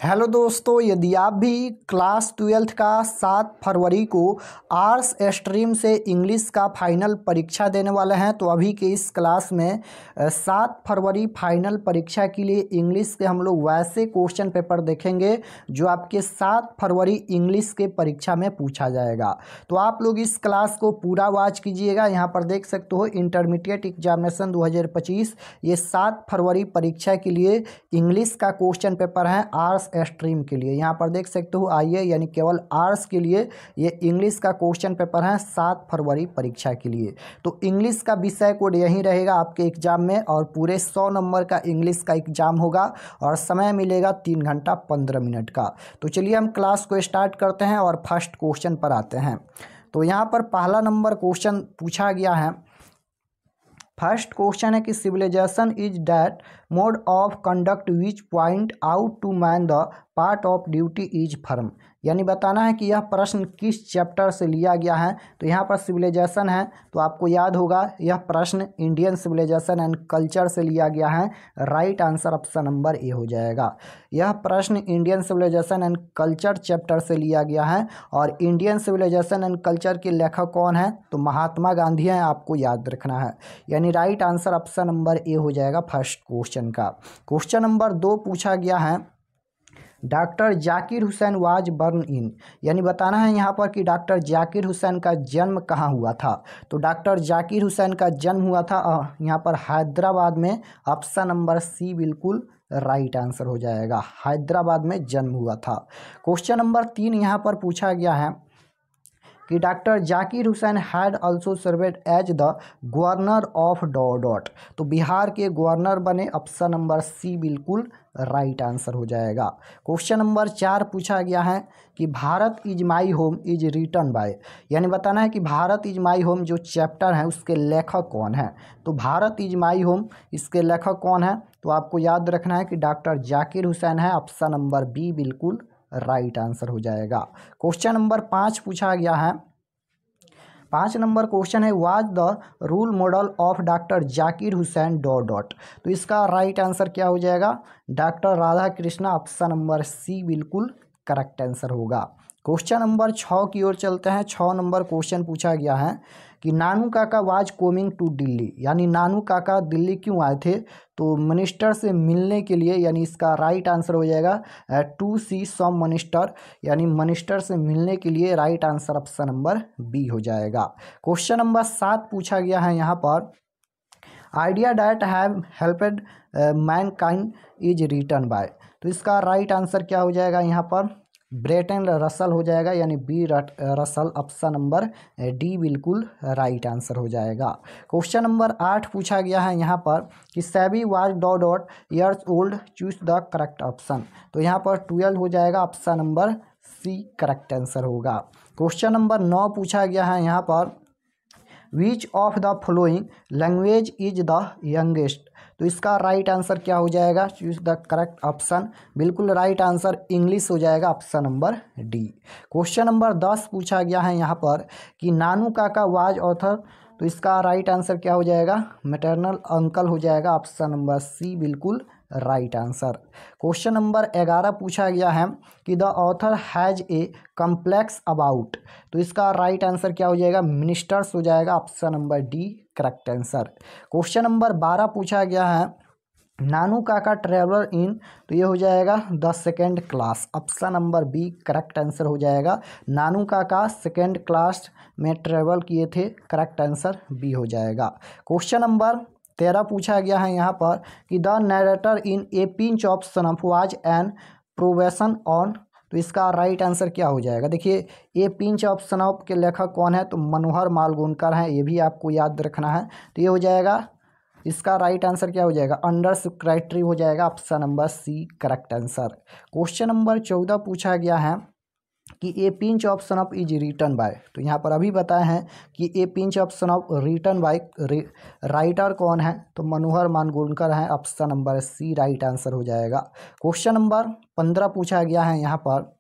Hello दोस्तों, यदि आप भी क्लास 12th का 7 फरवरी को आर्ट्स स्ट्रीम से इंग्लिश का फाइनल परीक्षा देने वाले हैं तो अभी के इस क्लास में 7 फरवरी फाइनल परीक्षा के लिए इंग्लिश के हम लोग वैसे क्वेश्चन पेपर देखेंगे जो आपके 7 फरवरी इंग्लिश के परीक्षा में पूछा जाएगा। तो आप लोग इस क्लास को पूरा वॉच कीजिएगा। यहाँ पर देख सकते हो इंटरमीडिएट एग्जामिनेशन 2025 ये 7 फरवरी परीक्षा के लिए इंग्लिश का क्वेश्चन पेपर है आर्ट्स स्ट्रीम के लिए। यहाँ पर देख सकते हो आइए यानी केवल आर्ट्स के लिए ये इंग्लिश का क्वेश्चन पेपर है 7 फरवरी परीक्षा के लिए। तो इंग्लिश का विषय कोड यही रहेगा आपके एग्जाम में और पूरे 100 नंबर का इंग्लिश का एग्जाम होगा और समय मिलेगा 3 घंटा 15 मिनट का। तो चलिए हम क्लास को स्टार्ट करते हैं और फर्स्ट क्वेश्चन पर आते हैं। तो यहाँ पर पहला नंबर क्वेश्चन पूछा गया है। फर्स्ट क्वेश्चन है कि civilization is that mode of conduct which point out to man the part of duty is firm. यानी बताना है कि यह प्रश्न किस चैप्टर से लिया गया है। तो यहाँ पर सिविलाइजेशन है तो आपको याद होगा यह प्रश्न इंडियन सिविलाइजेशन एंड कल्चर से लिया गया है। Right answer option number A हो जाएगा। यह प्रश्न Indian civilization and culture chapter से लिया गया है और इंडियन सिविलाइजेशन एंड कल्चर के लेखक कौन है तो महात्मा गांधी हैं, आपको याद रखना है। यानी right answer option number A हो जाएगा फर्स्ट क्वेश्चन का। क्वेश्चन नंबर 2 पूछा गया है doctor Zakir Hussain was born in. यानी बताना है यहाँ पर कि डॉक्टर जाकिर हुसैन का जन्म कहाँ हुआ था। तो डॉक्टर जाकिर हुसैन का जन्म हुआ था यहाँ पर हैदराबाद में। ऑप्शन नंबर सी बिल्कुल राइट आंसर हो जाएगा। हैदराबाद में जन्म हुआ था। क्वेश्चन नंबर 3 यहाँ पर पूछा गया है कि doctor Zakir Hussain had also served as the governor of dot. तो बिहार के गवर्नर बने। ऑप्शन नंबर सी बिल्कुल राइट आंसर हो जाएगा। क्वेश्चन नंबर 4 पूछा गया है कि Bharat is my home is written by. यानी बताना है कि भारत इज माई होम जो चैप्टर है उसके लेखक कौन है। तो भारत इज माई होम इसके लेखक कौन है तो आपको याद रखना है कि डॉक्टर जाकिर हुसैन है। ऑप्शन नंबर बी बिल्कुल राइट आंसर हो जाएगा। क्वेश्चन नंबर 5 पूछा गया है। 5 नंबर क्वेश्चन है was the role model of doctor Zakir Hussain dot. तो इसका राइट आंसर क्या हो जाएगा doctor Radha Krishna. Option number C बिल्कुल करेक्ट आंसर होगा। क्वेश्चन नंबर 6 की ओर चलते हैं। 6 नंबर क्वेश्चन पूछा गया है कि नानू काका वाज कमिंग टू दिल्ली। यानी नानू काका दिल्ली क्यों आए थे तो मिनिस्टर से मिलने के लिए। यानी इसका राइट आंसर हो जाएगा टू सी सम मिनिस्टर। यानी मिनिस्टर से मिलने के लिए right answer option number B हो जाएगा। क्वेश्चन नंबर 7 पूछा गया है यहाँ पर idea that have helped mankind is written by. तो इसका राइट आंसर क्या हो जाएगा यहाँ पर ब्रेटन रसल हो जाएगा। यानी B Russell. Option number D बिल्कुल राइट आंसर हो जाएगा। क्वेश्चन नंबर 8 पूछा गया है यहाँ पर कि सेबी was dot years old choose the correct option. तो यहाँ पर 12 हो जाएगा। Option number C correct answer होगा। क्वेश्चन नंबर 9 पूछा गया है यहाँ पर which of the following language is the youngest. तो इसका राइट आंसर क्या हो जाएगा चूज द करेक्ट ऑप्शन। बिल्कुल राइट आंसर इंग्लिश हो जाएगा। Option number D. Question number 10 पूछा गया है यहाँ पर कि नानू काका वाज ऑथर। तो इसका राइट आंसर क्या हो जाएगा मैटरनल अंकल हो जाएगा। ऑप्शन नंबर सी बिल्कुल राइट आंसर। क्वेश्चन नंबर 11 पूछा गया है कि the author has a complex about. तो इसका राइट आंसर क्या हो जाएगा मिनिस्टर्स हो जाएगा। Option number D correct answer. Question number 12 पूछा गया है नानू काका ट्रेवलर इन। तो ये हो जाएगा the second class. Option number B correct answer हो जाएगा। नानू काका सेकेंड क्लास में ट्रेवल किए थे। करेक्ट आंसर बी हो जाएगा। क्वेश्चन नंबर 13 पूछा गया है यहाँ पर कि the narrator in a pinch of snuff was an probation on. तो इसका राइट आंसर क्या हो जाएगा देखिए ए पिंच ऑफ सनफ के लेखक कौन है तो मनोहर मालगुनकर हैं। ये भी आपको याद रखना है। तो ये हो जाएगा इसका राइट आंसर क्या हो जाएगा अंडर सेक्रेटरी हो जाएगा। Option number C correct answer. Question number 14 पूछा गया है कि a pinch of snuff is written by. तो यहाँ पर अभी बताए हैं कि a pinch of snuff written by writer कौन है तो मनोहर मालगुनकर हैं। Option number C right answer हो जाएगा। क्वेश्चन नंबर 15 पूछा गया है यहाँ पर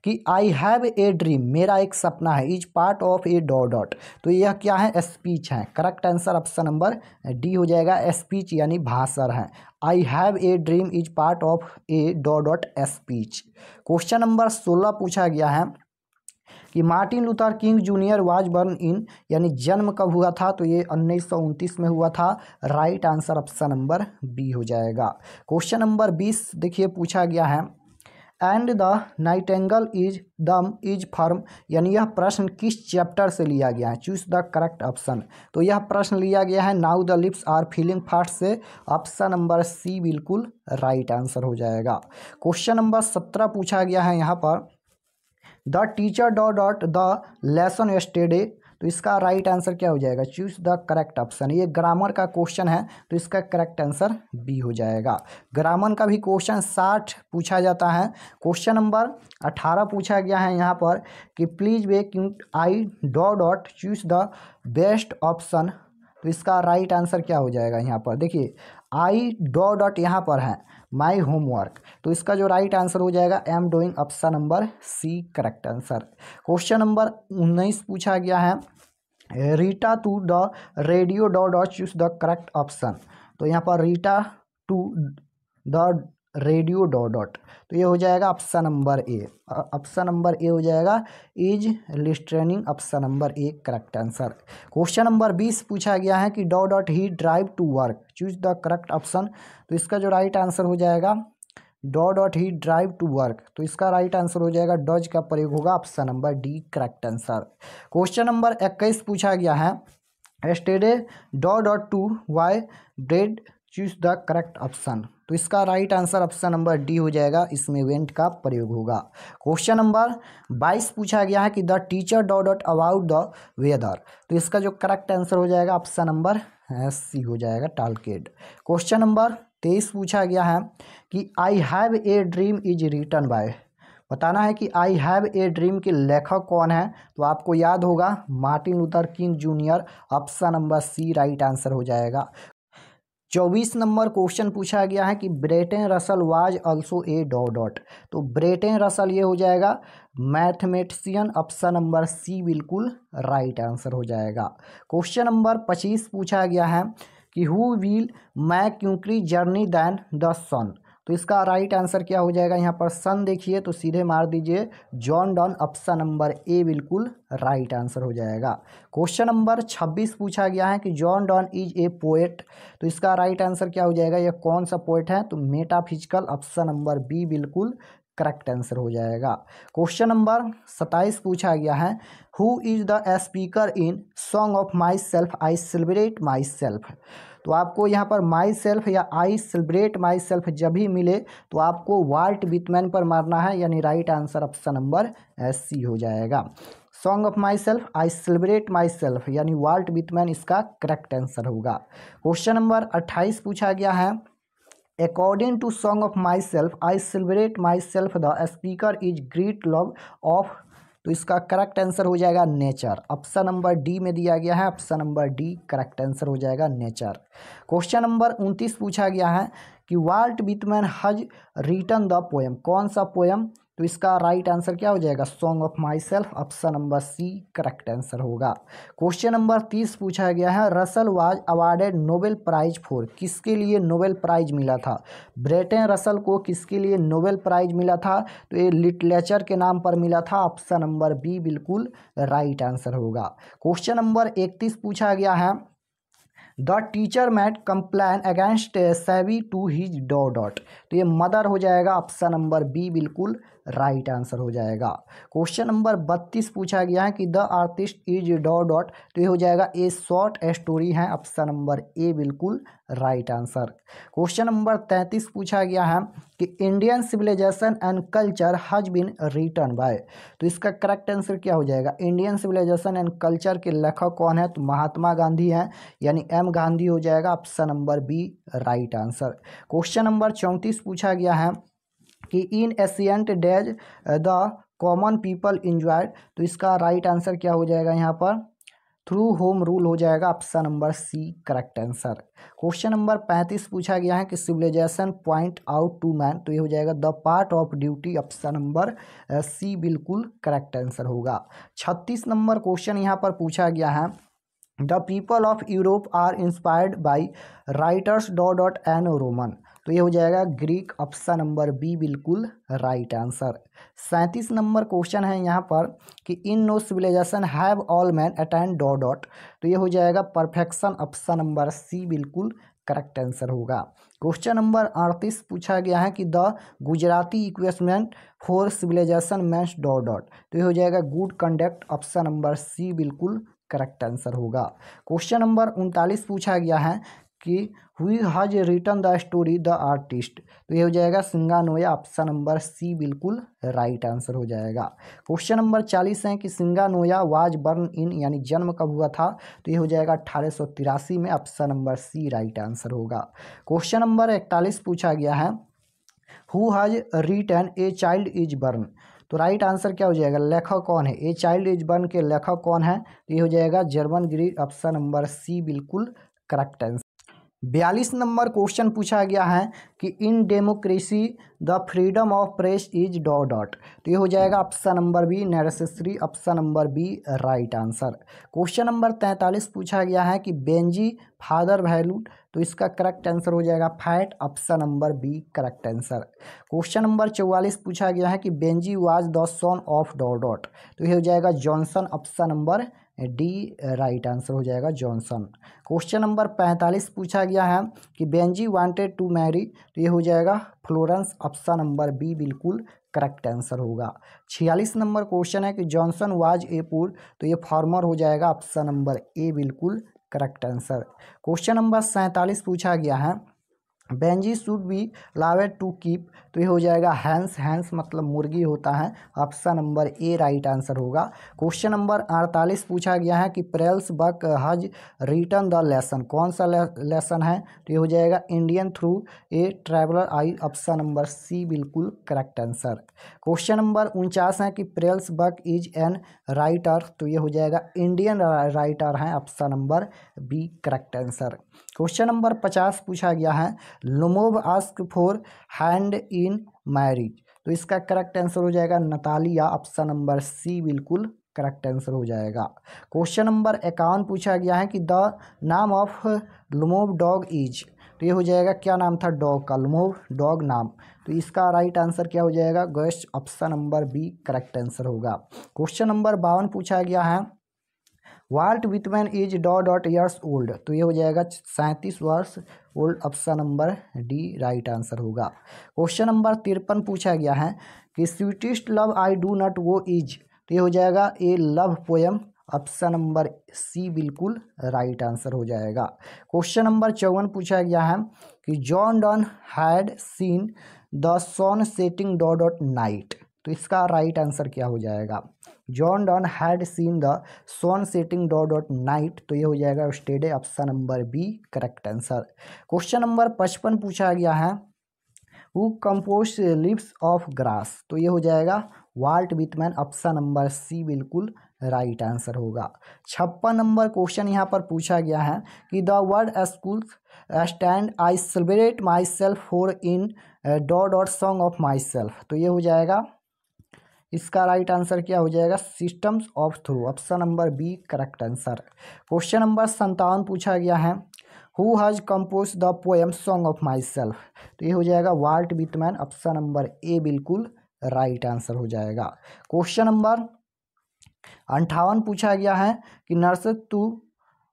कि आई हैव ए ड्रीम, मेरा एक सपना है, is part of a dot dot. तो यह क्या है, स्पीच है। Correct answer option number D हो जाएगा, स्पीच यानी भाषण है। I have a dream is part of a dot dot speech. Question number 16 पूछा गया है कि Martin Luther King junior was born in, यानी जन्म कब हुआ था, तो ये 1929 में हुआ था। Right answer option number B हो जाएगा। क्वेश्चन नंबर 20 देखिए पूछा गया है, and the nightingale is dumb is firm, यानी यह प्रश्न किस चैप्टर से लिया गया है, चूज द करेक्ट ऑप्शन। तो यह प्रश्न लिया गया है now the lips are feeling fast से, ऑप्शन नंबर सी बिल्कुल राइट आंसर हो जाएगा। क्वेश्चन नंबर 17 पूछा गया है यहाँ पर, the teacher dot dot the lesson yesterday, तो इसका राइट आंसर क्या हो जाएगा, चूज द करेक्ट ऑप्शन। ये ग्रामर का क्वेश्चन है तो इसका करेक्ट आंसर बी हो जाएगा। ग्रामर का भी क्वेश्चन 60 पूछा जाता है। क्वेश्चन नंबर 18 पूछा गया है यहाँ पर कि please wake I dot dot choose the best option, तो इसका राइट आंसर क्या हो जाएगा। यहाँ पर देखिए आई डॉट डॉट यहाँ पर है माई होमवर्क, तो इसका जो राइट आंसर हो जाएगा I am doing, option number C correct answer. Question number 19 पूछा गया है, Rita to the radio dot dot choose the correct option, तो यहाँ पर Rita to the radio dot dot, तो ये हो जाएगा option number A. Option number A हो जाएगा is listening, option number A correct answer. Question number 20 पूछा गया है कि dot dot he drive to work, choose the correct option, तो इसका जो राइट आंसर हो जाएगा dot dot he drive to work, तो इसका राइट आंसर हो जाएगा डॉज का प्रयोग होगा, option number D correct answer. Question number 21 पूछा गया है, yesterday dot dot to why bread, choose the correct option, तो इसका right answer option number D हो जाएगा, इसमें वेंट का प्रयोग होगा। क्वेश्चन नंबर 22 पूछा गया है कि the teacher dot dot about the weather, तो इसका जो करेक्ट आंसर हो जाएगा ऑप्शन नंबर सी हो जाएगा टालकेड। क्वेश्चन नंबर 23 पूछा गया है कि I have a dream is written by, बताना है कि आई हैव ए ड्रीम के लेखक कौन है, तो आपको याद होगा Martin Luther King Junior, option number C right answer हो जाएगा। 24 नंबर क्वेश्चन पूछा गया है कि Bertrand Russell was also a dot dot, तो ब्रेटन रसल ये हो जाएगा मैथमेटिशियन, ऑप्शन नंबर सी बिल्कुल राइट आंसर हो जाएगा। क्वेश्चन नंबर 25 पूछा गया है कि who will make quicker journey than the sun, तो इसका राइट आंसर क्या हो जाएगा। यहाँ पर सन देखिए तो सीधे मार दीजिए John Donne, option number A बिल्कुल राइट आंसर हो जाएगा। क्वेश्चन नंबर 26 पूछा गया है कि John Donne is a poet, तो इसका राइट आंसर क्या हो जाएगा, यह कौन सा पोएट है, तो मेटाफिजिकल, ऑप्शन नंबर बी बिल्कुल करेक्ट आंसर हो जाएगा। क्वेश्चन नंबर 27 पूछा गया है who is the speaker in song of myself I celebrate myself, तो आपको यहाँ पर माई सेल्फ या आई सेलिब्रेट माई सेल्फ जब भी मिले तो आपको वाल्ट विटमैन पर मारना है, यानी right answer option number C हो जाएगा। Song of myself I celebrate myself यानी वाल्ट विटमैन इसका करेक्ट आंसर होगा। क्वेश्चन नंबर 28 पूछा गया है according to song of myself I celebrate myself the speaker is great love of, तो इसका करेक्ट आंसर हो जाएगा नेचर, ऑप्शन नंबर डी में दिया गया है, option number D correct answer हो जाएगा नेचर। क्वेश्चन नंबर 29 पूछा गया है कि वाल्ट विटमैन हज रिटन द पोएम, कौन सा पोएम, तो इसका राइट आंसर क्या हो जाएगा song of myself, option number C correct answer होगा। क्वेश्चन नंबर 30 पूछा गया है Russell was awarded Nobel prize for, किसके लिए नोबेल प्राइज मिला था, ब्रेटन रसल को किसके लिए नोबेल प्राइज मिला था, तो ये लिटरेचर के नाम पर मिला था, ऑप्शन नंबर बी बिल्कुल राइट आंसर होगा। क्वेश्चन नंबर 31 पूछा गया है the teacher made complaint against सेवी टू हिज डॉट डॉट, तो ये मदर हो जाएगा, ऑप्शन नंबर बी बिल्कुल राइट आंसर हो जाएगा। क्वेश्चन नंबर 32 पूछा गया है कि the artist is dot dot, तो ये हो जाएगा ए शॉर्ट स्टोरी है, ऑप्शन नंबर ए बिल्कुल राइट आंसर। क्वेश्चन नंबर 33 पूछा गया है कि Indian civilization and culture has been written by, तो इसका करेक्ट आंसर क्या हो जाएगा, इंडियन सिविलाइजेशन एंड कल्चर के लेखक कौन है, तो महात्मा गांधी हैं, यानी एम गांधी हो जाएगा, option number B right answer. Question number 34 पूछा गया है कि in ancient days the common people enjoyed, तो इसका राइट आंसर क्या हो जाएगा यहाँ पर, थ्रू होम रूल हो जाएगा option number C correct answer. Question number 35 पूछा गया है कि civilization point out to man, तो ये हो जाएगा the part of duty, option number C बिल्कुल करेक्ट आंसर होगा। 36 नंबर क्वेश्चन यहाँ पर पूछा गया है the people of Europe are inspired by writers dot an Roman, तो ये हो जाएगा ग्रीक, ऑप्शन नंबर बी बिल्कुल राइट आंसर। 37 नंबर क्वेश्चन है यहाँ पर कि in no civilization have all men attained dot, तो ये हो जाएगा परफेक्शन, ऑप्शन नंबर सी बिल्कुल करेक्ट आंसर होगा। क्वेश्चन नंबर 38 पूछा गया है कि the Gujarati equivalent for civilization means dot, तो ये हो जाएगा good conduct, option number C बिल्कुल करेक्ट आंसर होगा। क्वेश्चन नंबर 39 पूछा गया है कि who has written the story the artist, तो ये हो जाएगा सिंगानोया, ऑप्शन नंबर सी बिल्कुल राइट आंसर हो जाएगा। क्वेश्चन नंबर 40 है कि सिंगानोया वाज बर्न इन, यानी जन्म कब हुआ था, तो ये हो जाएगा 1883 में, option number C right answer होगा। क्वेश्चन नंबर 41 पूछा गया है who has written a child is born, तो राइट आंसर क्या हो जाएगा, लेखक कौन है, ए चाइल्ड इज बर्न के लेखक कौन है, तो ये हो जाएगा German Greek, option number C बिल्कुल करेक्ट आंसर। 42 नंबर क्वेश्चन पूछा गया है कि in democracy the freedom of press is dot, तो ये हो जाएगा option number B necessary, option number B right answer. Question number 43 पूछा गया है कि बेंजी फादर वैल्यूड, तो इसका करेक्ट आंसर हो जाएगा fat, option number B correct answer. Question number 44 पूछा गया है कि Benjy was the son of dot, तो ये हो जाएगा Johnson, option number D right answer हो जाएगा जॉनसन। क्वेश्चन नंबर 45 पूछा गया है कि बेंजी वांटेड टू मैरी, तो ये हो जाएगा फ्लोरेंस, ऑप्शन नंबर बी बिल्कुल करेक्ट आंसर होगा। 46 नंबर क्वेश्चन है कि जॉनसन वाज ए पुअर, तो ये फार्मर हो जाएगा, ऑप्शन नंबर ए बिल्कुल करेक्ट आंसर। क्वेश्चन नंबर 47 पूछा गया है Benjy should be allowed to keep, तो ये हो जाएगा हैंस, हैंस मतलब मुर्गी होता है, ऑप्शन नंबर ए राइट आंसर होगा। क्वेश्चन नंबर 48 पूछा गया है कि प्रेल्स बक हज रिटन द लेसन, कौन सा लेसन है, तो ये हो जाएगा Indian through a traveller eye, option number C बिल्कुल करेक्ट आंसर। क्वेश्चन नंबर 49 है कि Pearl S Buck is an writer, तो ये हो जाएगा इंडियन राइटर हैं, option number B correct answer. Question number 50 पूछा गया है Lomov ask for hand in marriage, तो इसका करेक्ट आंसर हो जाएगा नतालिया, ऑप्शन नंबर सी बिल्कुल करेक्ट आंसर हो जाएगा। क्वेश्चन नंबर 51 पूछा गया है कि द नाम ऑफ लुमोव डॉग इज, तो ये हो जाएगा क्या नाम था डॉग का, लुमोव डॉग नाम, तो इसका राइट आंसर क्या हो जाएगा ghost, option number B correct answer होगा। क्वेश्चन नंबर 52 पूछा गया है Walt Whitman is dot years old, तो ये हो जाएगा 37 वर्ष old, option number D right answer होगा। क्वेश्चन नंबर 53 पूछा गया है कि sweetest love I do not go is, तो ये हो जाएगा a love poem, option number C बिल्कुल राइट आंसर हो जाएगा। क्वेश्चन नंबर 54 पूछा गया है कि John Donne had seen the sun setting dot night, तो इसका राइट आंसर क्या हो जाएगा, John Donne had seen the sun setting dot night, तो ये हो जाएगा yesterday, option number B correct answer. Question number 55 पूछा गया है who compose leaves of grass, तो ये हो जाएगा Walt Whitman, option number C बिल्कुल राइट आंसर होगा। 56 नंबर क्वेश्चन यहाँ पर पूछा गया है कि the word school stand I celebrate my self for in dot song of myself, तो ये हो जाएगा इसका राइट आंसर क्या हो जाएगा systems of through, option number B correct answer. Question number 57 पूछा गया है who has compose the poem song of myself, तो ये हो जाएगा Walt Whitman, option number A बिल्कुल राइट आंसर हो जाएगा। क्वेश्चन नंबर 58 पूछा गया है कि nurse to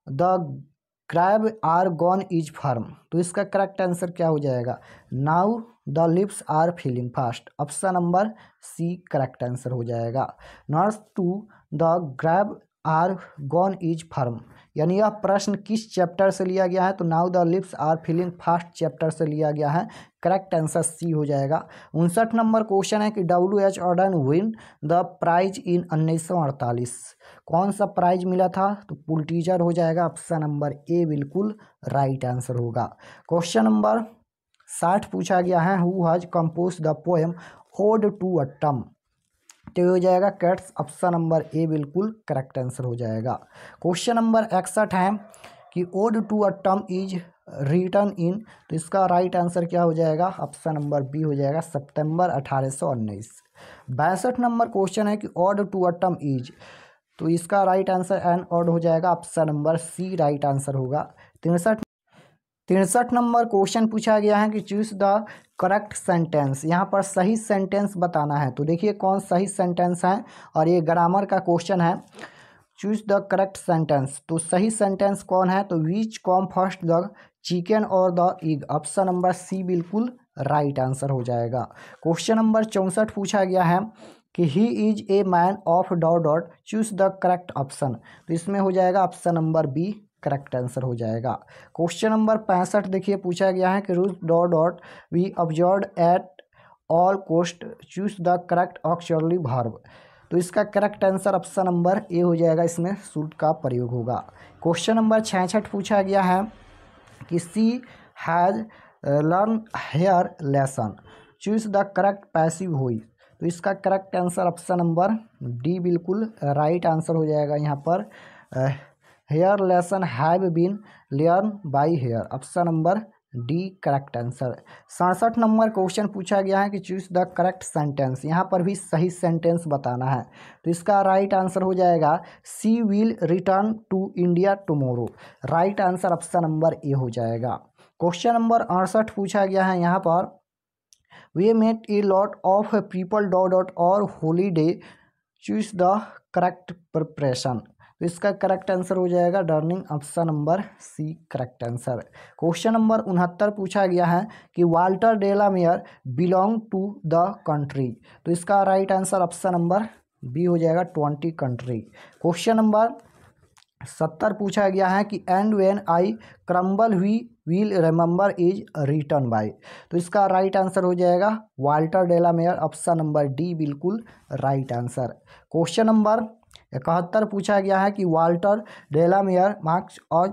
the crab are gone is firm, तो इसका करेक्ट आंसर क्या हो जाएगा now the lips are feeling fast, option number C correct answer हो जाएगा। Nurse to the crab are gone is firm, यानी यह प्रश्न किस चैप्टर से लिया गया है, तो now the lips are feeling fast chapter से लिया गया है, करेक्ट आंसर सी हो जाएगा। 59 नंबर क्वेश्चन है कि WH Auden win the prize in 1948, कौन सा प्राइज मिला था, तो पुलिट्जर हो जाएगा, ऑप्शन नंबर ए बिल्कुल राइट आंसर होगा। क्वेश्चन नंबर 60 पूछा गया है who has compose the poem ode to autumn, तो ये हो जाएगा कैट्स, ऑप्शन नंबर ए बिल्कुल करेक्ट आंसर हो जाएगा। क्वेश्चन नंबर 61 है कि ode to a term is written in, तो इसका राइट आंसर क्या हो जाएगा, ऑप्शन नंबर बी हो जाएगा सितंबर 1819। 62 नंबर क्वेश्चन है कि ode to a term is, तो इसका राइट आंसर एन ऑड हो जाएगा, option number C right answer होगा। 63 नंबर क्वेश्चन पूछा गया है कि चूज द करेक्ट सेंटेंस, यहाँ पर सही सेंटेंस बताना है। तो देखिए कौन सही सेंटेंस है, और ये ग्रामर का क्वेश्चन है। चूज द करेक्ट सेंटेंस, तो सही सेंटेंस कौन है, तो which come first the chicken or the egg, option number C बिल्कुल राइट आंसर हो जाएगा। क्वेश्चन नंबर 64 पूछा गया है कि he is a man of dot dot, choose the correct option, तो इसमें हो जाएगा option number B correct answer हो जाएगा। क्वेश्चन नंबर 65 देखिए पूछा गया है कि root dot dot we observe at all cost, choose the correct actually verb, तो इसका correct answer option number A हो जाएगा, इसमें शुड का प्रयोग होगा। क्वेश्चन नंबर 66 पूछा गया है कि she has learn her lesson, choose the correct passive voice, तो इसका correct answer option number D बिल्कुल राइट आंसर हो जाएगा। यहाँ पर her lesson have been learn by her, option number D correct answer. 67 number question पूछा गया है कि चूज द करेक्ट सेंटेंस, यहाँ पर भी सही सेंटेंस बताना है। तो इसका राइट आंसर हो जाएगा she will return to India tomorrow, right answer option number A हो जाएगा। क्वेश्चन नंबर 68 पूछा गया है यहाँ पर we met a lot of people dot dot our holiday, choose the correct preparation, तो इसका करेक्ट आंसर हो जाएगा during, option number C correct answer. Question number 69 पूछा गया है कि Walter de la Mare belong to the country, तो इसका right answer option number B हो जाएगा 20 कंट्री। क्वेश्चन नंबर 70 पूछा गया है कि and when I crumble we will remember is written by, तो इसका राइट आंसर हो जाएगा Walter de la Mare, option number D बिल्कुल राइट आंसर। क्वेश्चन नंबर 71 पूछा गया है कि Walter de la Mare marks as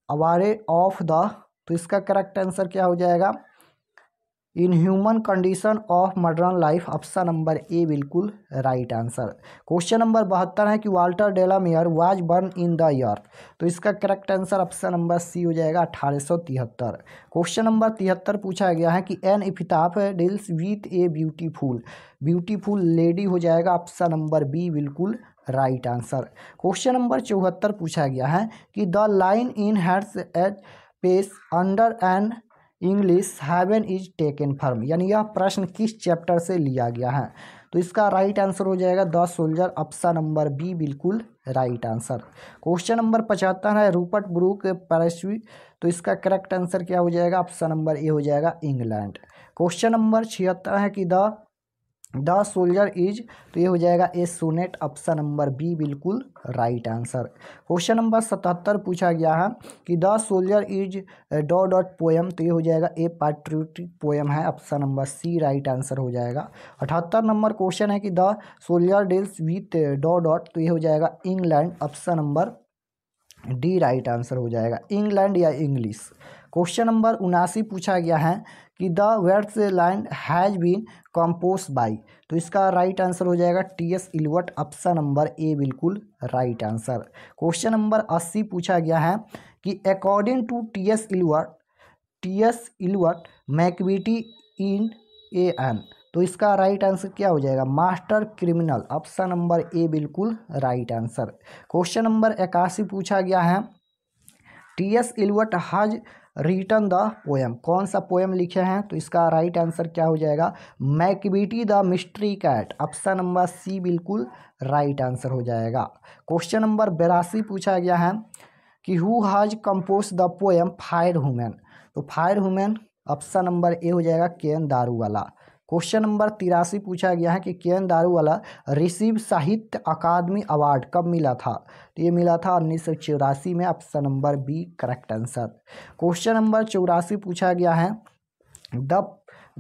aware of the, तो इसका करेक्ट आंसर क्या हो जाएगा in human condition of modern life, option number A बिल्कुल राइट आंसर। क्वेश्चन नंबर 72 है कि Walter de la Mare was born in the year, तो इसका correct answer option number C हो जाएगा 1873। क्वेश्चन नंबर 73 पूछा गया है कि an epitaph deals with a beautiful lady हो जाएगा, ऑप्शन नंबर बी बिल्कुल राइट आंसर। क्वेश्चन नंबर 74 पूछा गया है कि the line in heads as pace under an English heaven is taken from, यानी यह प्रश्न किस चैप्टर से लिया गया है, तो इसका राइट आंसर हो जाएगा the soldier, option number B बिल्कुल राइट आंसर। क्वेश्चन नंबर 75 है रूपर्ट ब्रूक पैराशू, तो इसका करेक्ट आंसर क्या हो जाएगा, ऑप्शन नंबर ए हो जाएगा इंग्लैंड। क्वेश्चन नंबर 76 है कि द सोल्जर इज, तो ये हो जाएगा a sonnet, option number B बिल्कुल राइट आंसर। क्वेश्चन नंबर 77 पूछा गया है कि the soldier is dot dot poem, तो ये हो जाएगा ए पैट्रियोटिक पोएम है, option number C right answer हो जाएगा। 78 नंबर क्वेश्चन है कि the soldier deals with dot dot, तो ये हो जाएगा England, option number D right answer हो जाएगा, इंग्लैंड या इंग्लिश। क्वेश्चन नंबर 79 पूछा गया है कि द वेट्स land has been compose by, तो इसका राइट आंसर हो जाएगा T S. Eliot, option number A बिल्कुल राइट आंसर। क्वेश्चन नंबर 80 पूछा गया है कि according to T S. Eliot Macavity in a an, तो इसका राइट आंसर क्या हो जाएगा master criminal, option number A बिल्कुल राइट आंसर। क्वेश्चन नंबर 81 पूछा गया है T S. Eliot has written the poem, कौन सा पोएम लिखे हैं, तो इसका राइट आंसर क्या हो जाएगा Macavity the mystery cat, option number C बिल्कुल राइट आंसर हो जाएगा। क्वेश्चन नंबर 82 पूछा गया है कि who has compose the poem fire women, तो fire women option number A हो जाएगा के.एन. दारूवाला। क्वेश्चन नंबर 83 पूछा गया है कि के.एन. दारूवाला रिसीव साहित्य अकादमी अवार्ड कब मिला था, तो ये मिला था 1984 में, option number B correct answer. Question number 84 पूछा गया है the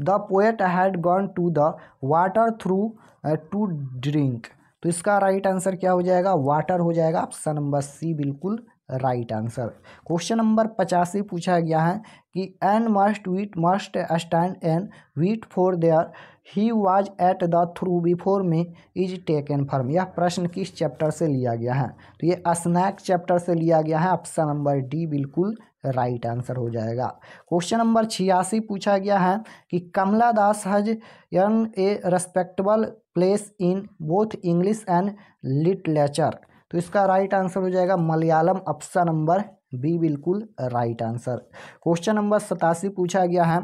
poet had gone to the water through to drink, तो इसका राइट आंसर क्या हो जाएगा वाटर हो जाएगा, ऑप्शन नंबर सी बिल्कुल राइट आंसर। क्वेश्चन नंबर 85 पूछा गया है कि an must stand an wheat for there he was at the through before में इज टेकन फर्म। यह प्रश्न किस चैप्टर से लिया गया है? तो ये स्नैक चैप्टर से लिया गया है। ऑप्शन नंबर डी बिल्कुल राइट आंसर हो जाएगा। क्वेश्चन नंबर 86 पूछा गया है कि Kamala Das has an a respectable place in both English and literature. तो इसका राइट आंसर हो जाएगा मलयालम। ऑप्शन नंबर बी बिल्कुल राइट आंसर। क्वेश्चन नंबर 87 पूछा गया है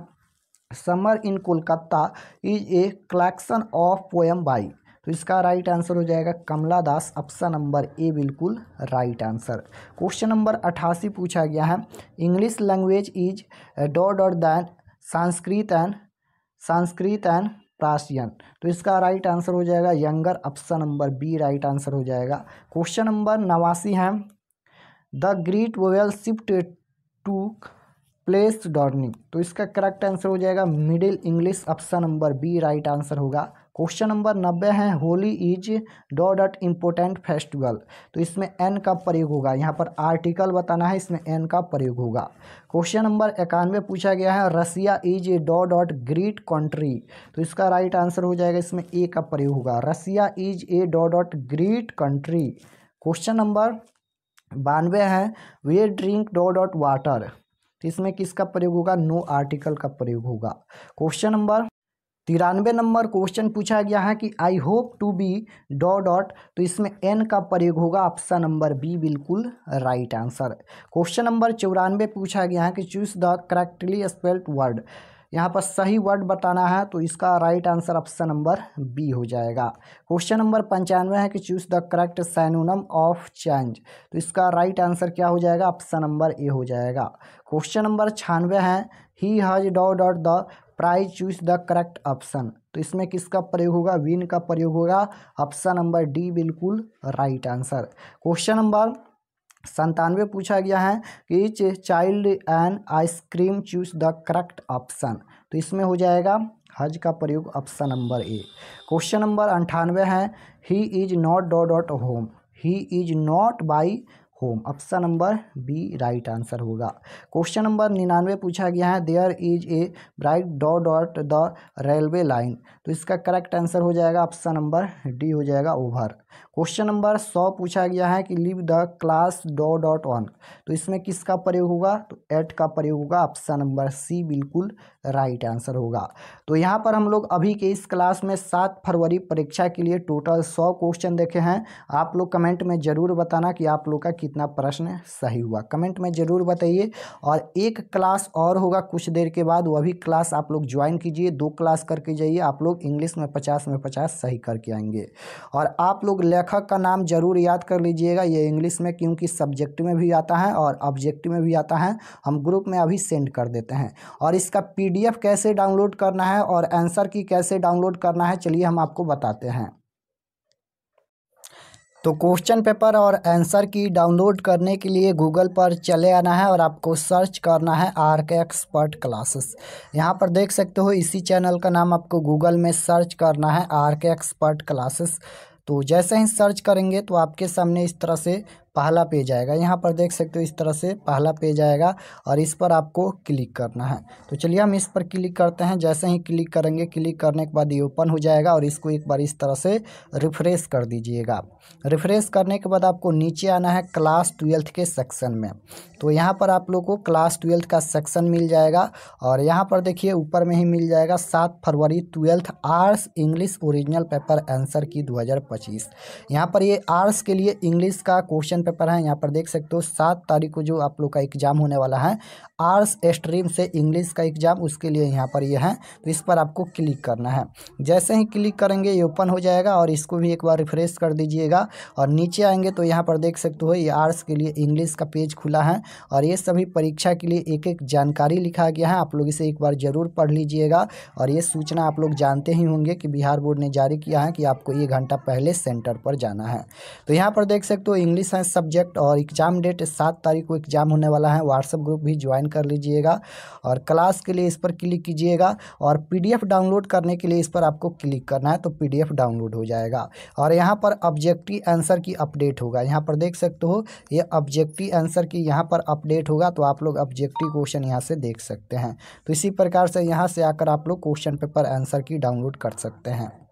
summer in Kolkata is a collection of poem by. तो इसका राइट आंसर हो जाएगा कमला दास। ऑप्शन नंबर ए बिल्कुल राइट आंसर। क्वेश्चन नंबर 88 पूछा गया है English language is dot than Sanskrit and Persian. तो इसका राइट आंसर हो जाएगा younger. Option number B right answer हो जाएगा। क्वेश्चन नंबर 89 है the great vowel shift to place during. तो इसका करेक्ट आंसर हो जाएगा middle English. Option number B right answer होगा। क्वेश्चन नंबर 90 है Holi is dot important festival. तो इसमें एन का प्रयोग होगा। यहाँ पर आर्टिकल बताना है, इसमें एन का प्रयोग होगा। क्वेश्चन नंबर 91 पूछा गया है Russia is dot great country. तो इसका राइट आंसर हो जाएगा, इसमें ए का प्रयोग होगा। Russia is a dot great country. Question number 92 है वे ड्रिंक डॉट वाटर। तो इसमें किसका प्रयोग होगा? नो आर्टिकल का प्रयोग होगा। क्वेश्चन नंबर 93 नंबर क्वेश्चन पूछा गया है कि I hope to be dot. तो इसमें एन का प्रयोग होगा। ऑप्शन नंबर बी बिल्कुल राइट आंसर। क्वेश्चन नंबर 94 पूछा गया है कि choose the correctly spelled word. यहाँ पर सही वर्ड बताना है, तो इसका right answer option number B हो जाएगा। क्वेश्चन नंबर 95 है कि choose the correct synonym of change. तो इसका राइट आंसर क्या हो जाएगा? ऑप्शन नंबर ए हो जाएगा। क्वेश्चन नंबर 96 है he has dot the prize choose the correct option. तो इसमें किसका प्रयोग होगा? विन का प्रयोग होगा। ऑप्शन नंबर डी बिल्कुल राइट आंसर। क्वेश्चन नंबर 97 पूछा गया है कि each child and ice cream choose the correct option. तो इसमें हो जाएगा हज का प्रयोग। Option number A. Question number 98 है he is not dot home. He is not by home. Option number B right answer होगा। क्वेश्चन नंबर 99 पूछा गया है there is a bright dot the railway line. तो इसका correct answer हो जाएगा option number D हो जाएगा ओवर। क्वेश्चन नंबर 100 पूछा गया है कि leave the class dot on. तो इसमें किसका प्रयोग होगा? तो एट का प्रयोग होगा। ऑप्शन नंबर सी बिल्कुल राइट आंसर होगा। तो यहाँ पर हम लोग अभी के इस क्लास में 7 फरवरी परीक्षा के लिए टोटल 100 क्वेश्चन देखे हैं। आप लोग कमेंट में ज़रूर बताना कि आप लोग का कितना प्रश्न सही हुआ, कमेंट में ज़रूर बताइए। और एक क्लास और होगा कुछ देर के बाद, वह भी क्लास आप लोग ज्वाइन कीजिए। 2 क्लास करके जाइए, आप लोग इंग्लिश में 50 में 50 सही करके आएंगे। और आप लोग लेखक का नाम जरूर याद कर लीजिएगा, ये इंग्लिश में क्योंकि सब्जेक्ट में भी आता है और ऑब्जेक्टिव में भी आता है। हम ग्रुप में अभी सेंड कर देते हैं। और इसका PDF कैसे डाउनलोड करना है और आंसर की कैसे डाउनलोड करना है, चलिए हम आपको बताते हैं। तो क्वेश्चन पेपर और आंसर की डाउनलोड करने के लिए गूगल पर चले आना है और आपको सर्च करना है RK एक्सपर्ट क्लासेस। यहाँ पर देख सकते हो, इसी चैनल का नाम आपको गूगल में सर्च करना है RK एक्सपर्ट क्लासेस। तो जैसे ही सर्च करेंगे तो आपके सामने इस तरह से पहला पेज आएगा। यहाँ पर देख सकते हो इस तरह से पहला पेज आएगा और इस पर आपको क्लिक करना है। तो चलिए हम इस पर क्लिक करते हैं। जैसे ही क्लिक करेंगे, क्लिक करने के बाद ये ओपन हो जाएगा और इसको एक बार इस तरह से रिफ्रेश कर दीजिएगा। रिफ्रेश करने के बाद आपको नीचे आना है क्लास 12 के सेक्शन में। तो यहाँ पर आप लोग को क्लास 12 का सेक्शन मिल जाएगा और यहाँ पर देखिए ऊपर में ही मिल जाएगा 7 फरवरी 12th arts English original paper answer की 2025। यहाँ पर ये आर्ट्स के लिए इंग्लिश का क्वेश्चन पेपर है। यहाँ पर देख सकते हो 7 तारीख को जो आप लोग का एग्जाम होने वाला है आर्ट्स स्ट्रीम से इंग्लिश का एग्जाम, उसके लिए यहाँ पर ये है। तो इस पर आपको क्लिक करना है। जैसे ही क्लिक करेंगे ये ओपन हो जाएगा और इसको भी एक बार रिफ्रेश कर दीजिएगा और नीचे आएंगे तो यहाँ पर देख सकते हो ये आर्ट्स के लिए इंग्लिश का पेज खुला है और ये सभी परीक्षा के लिए एक एक जानकारी लिखा गया है। आप लोग इसे एक बार ज़रूर पढ़ लीजिएगा। और ये सूचना आप लोग जानते ही होंगे कि बिहार बोर्ड ने जारी किया है कि आपको 1 घंटा पहले सेंटर पर जाना है। तो यहाँ पर देख सकते हो इंग्लिश है सब्जेक्ट और एग्ज़ाम डेट 7 तारीख को एग्ज़ाम होने वाला है। व्हाट्सएप ग्रुप भी ज्वाइन कर लीजिएगा और क्लास के लिए इस पर क्लिक कीजिएगा और PDF डाउनलोड करने के लिए इस पर आपको क्लिक करना है तो PDF डाउनलोड हो जाएगा। और यहाँ पर ऑब्जेक्टिव आंसर की अपडेट होगा, यहाँ पर देख सकते हो ये ऑब्जेक्टिव आंसर की यहाँ पर अपडेट होगा, तो आप लोग ऑब्जेक्टिव क्वेश्चन यहाँ से देख सकते हैं। तो इसी प्रकार से यहाँ से आकर आप लोग क्वेश्चन पेपर आंसर की डाउनलोड कर सकते हैं।